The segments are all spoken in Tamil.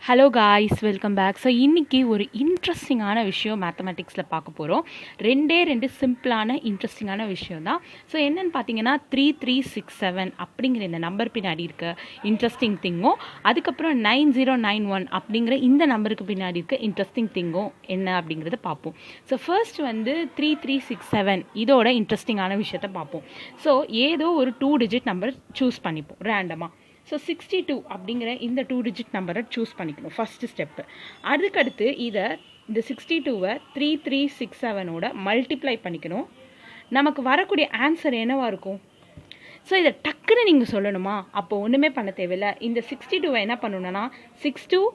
Hello guys, welcome back. So இன்றைக்கி ஒரு இன்ட்ரெஸ்டிங்கான விஷயம் மேத்தமெட்டிக்ஸில் பார்க்க போகிறோம். ரெண்டு சிம்பிளான இன்ட்ரெஸ்டிங்கான விஷயம் தான். ஸோ என்னென்னு பார்த்தீங்கன்னா 3367 அப்படிங்கிற இந்த நம்பர் பின்னாடி இருக்க இன்ட்ரெஸ்டிங் திங்கும், அதுக்கப்புறம் 9091 அப்படிங்கிற இந்த நம்பருக்கு பின்னாடி இருக்க இன்ட்ரெஸ்டிங் திங்கும் என்ன அப்படிங்கிறத பார்ப்போம். ஸோ ஃபர்ஸ்ட் வந்து 3367 இதோட இன்ட்ரெஸ்டிங்கான விஷயத்தை பார்ப்போம். ஸோ ஏதோ ஒரு 2 டிஜிட் நம்பர் சூஸ் பண்ணிப்போம் ரேண்டமாக. ஸோ 62 அப்படிங்கிற இந்த 2 டிஜிட் நம்பரை சூஸ் பண்ணிக்கணும் ஃபஸ்ட்டு ஸ்டெப்பு. அதுக்கடுத்து இந்த 62வை 3367ஓட மல்டிப்ளை பண்ணிக்கணும். நமக்கு வரக்கூடிய ஆன்சர் என்னவாக இருக்கும்? ஸோ இதை டக்குன்னு நீங்கள் சொல்லணுமா? அப்போ ஒன்றுமே பண்ண தேவையில்லை. இந்த 62வை என்ன பண்ணணுன்னா 62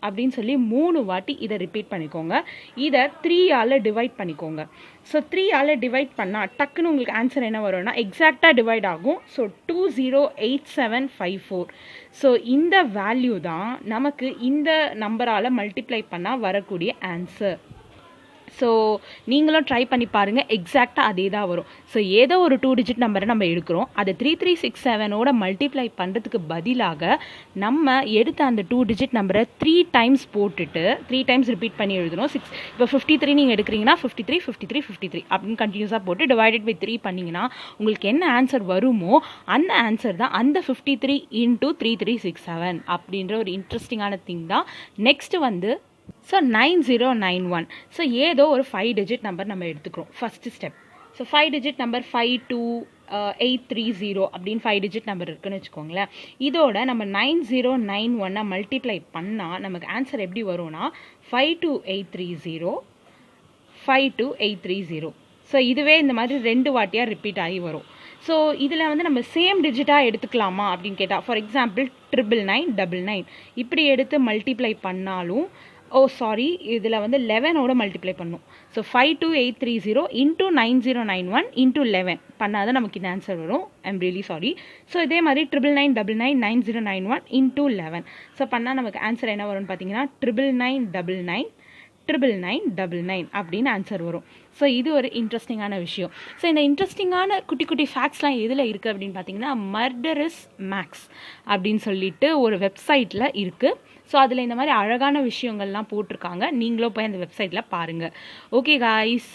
அப்படின்னு சொல்லி 3 வாட்டி இதை ரிப்பீட் பண்ணிக்கோங்க. இதை 3ஆல் டிவைட் பண்ணிக்கோங்க. ஸோ 3ஆல் டிவைட் பண்ணால் டக்குன்னு உங்களுக்கு ஆன்சர் என்ன வரும்னா எக்ஸாக்டாக டிவைட் ஆகும். ஸோ 208754. ஸோ இந்த வேல்யூ தான் நமக்கு இந்த நம்பரால் மல்டிப்ளை பண்ணால் வரக்கூடிய ஆன்சர். ஸோ நீங்களும் ட்ரை பண்ணி பாருங்கள், எக்ஸாக்டாக அதே தான் வரும். ஸோ ஏதோ ஒரு 2 டிஜிட் நம்பரை நம்ம எடுக்கிறோம், அதை 3367ஓட மல்டிப்ளை பண்ணுறதுக்கு பதிலாக நம்ம எடுத்த அந்த 2 டிஜிட் நம்பரை 3 டைம்ஸ் போட்டுட்டு 3 டைம்ஸ் ரிப்பீட் பண்ணி எழுதணும். இப்போ 53 நீங்கள் எடுக்கிறீங்கன்னா 53 அப்படின்னு கண்டினியூஸாக போட்டு டிவைடட் பை 3 பண்ணிங்கன்னா உங்களுக்கு என்ன ஆன்சர் வருமோ அந்த ஆன்சர் தான் அந்த 53 × 3367 அப்படின்ற ஒரு இன்ட்ரெஸ்டிங்கான திங் தான். நெக்ஸ்ட்டு வந்து ஸோ 9091. ஸோ ஏதோ ஒரு 5 டிஜிட் நம்பர் நம்ம எடுத்துக்கிறோம் first step. So 5 digit number 52830 அப்படின்னு 5 டிஜிட் நம்பர் இருக்குன்னு வச்சுக்கோங்களேன். இதோட நம்ம 9091 மல்டிப்ளை பண்ணால் நமக்கு ஆன்சர் எப்படி வரும்னா 52830. ஸோ இதுவே இந்த மாதிரி 2 வாட்டியாக ரிப்பீட் ஆகி வரும். ஸோ இதில் வந்து நம்ம சேம் டிஜிட்டாக எடுத்துக்கலாமா அப்படின்னு கேட்டால், ஃபார் எக்ஸாம்பிள் 999 இப்படி எடுத்து மல்டிப்ளை பண்ணாலும் இதில் வந்து 11ஓட மல்டிப்ளை பண்ணும். ஸோ 52830 × 9091 × 11 பண்ணால் தான் நமக்கு இந்த ஆன்சர் வரும். I'm really sorry. ஸோ இதே மாதிரி 999 9091 × 11 ஸோ பண்ணால் நமக்கு ஆன்சர் என்ன வரும்னு பார்த்தீங்கன்னா 999 அப்படின்னு ஆன்சர் வரும். ஸோ இது ஒரு இன்ட்ரெஸ்டிங்கான விஷயம். ஸோ இந்த இன்ட்ரெஸ்டிங்கான குட்டி ஃபேக்ட்ஸ்லாம் எதில் இருக்குது அப்படின்னு பார்த்தீங்கன்னா மர்டரஸ் மேக்ஸ் அப்படின்னு சொல்லிட்டு ஒரு வெப்சைட்டில் இருக்குது. ஸோ அதில் இந்த மாதிரி அழகான விஷயங்கள்லாம் போட்டிருக்காங்க. நீங்களும் போய் அந்த வெப்சைட்டில் பாருங்கள். ஓகே காய்ஸ்,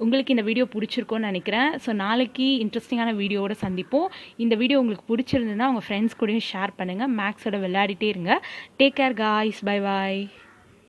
உங்களுக்கு இந்த வீடியோ பிடிச்சிருக்கோன்னு நினைக்கிறேன். ஸோ நாளைக்கு இன்ட்ரெஸ்டிங்கான வீடியோவோட சந்திப்போம். இந்த வீடியோ உங்களுக்கு பிடிச்சிருந்ததுன்னா உங்கள் ஃப்ரெண்ட்ஸ் கூடயும் ஷேர் பண்ணுங்கள். மேக்ஸோட விளையாடிட்டே இருங்க. Take care guys. Bye bye.